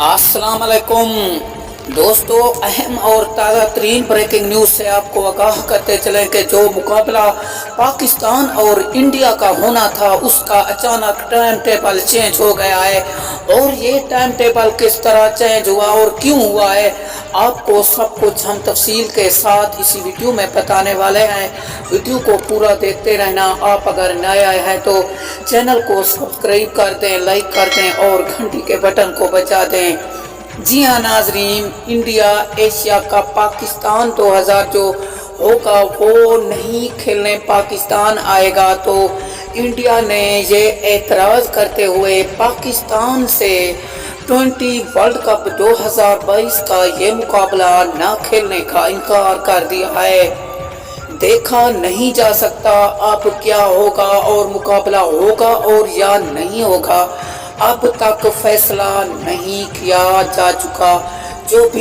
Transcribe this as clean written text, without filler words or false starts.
अस्सलाम वालेकुम दोस्तों, अहम और ताज़ा तरीन ब्रेकिंग न्यूज़ से आपको आगाह करते चलें कि जो मुकाबला पाकिस्तान और इंडिया का होना था उसका अचानक टाइम टेबल चेंज हो गया है। और ये टाइम टेबल किस तरह चेंज हुआ और क्यों हुआ है, आपको सब कुछ हम तफसील के साथ इसी वीडियो में बताने वाले हैं। वीडियो को पूरा देखते रहना। आप अगर नए आए हैं तो चैनल को सब्सक्राइब कर दें, लाइक कर दें और घंटी के बटन को बजा दें। जी हाँ नाजरीन, इंडिया एशिया का पाकिस्तान 2000 जो होगा वो नहीं खेलने पाकिस्तान आएगा, तो इंडिया ने ये एतराज़ करते हुए पाकिस्तान से 20 वर्ल्ड कप 2022 का ये मुकाबला ना खेलने का इनकार कर दिया है। देखा नहीं जा सकता अब क्या होगा और मुकाबला होगा और या नहीं होगा, अब तक फैसला नहीं किया जा चुका। जो भी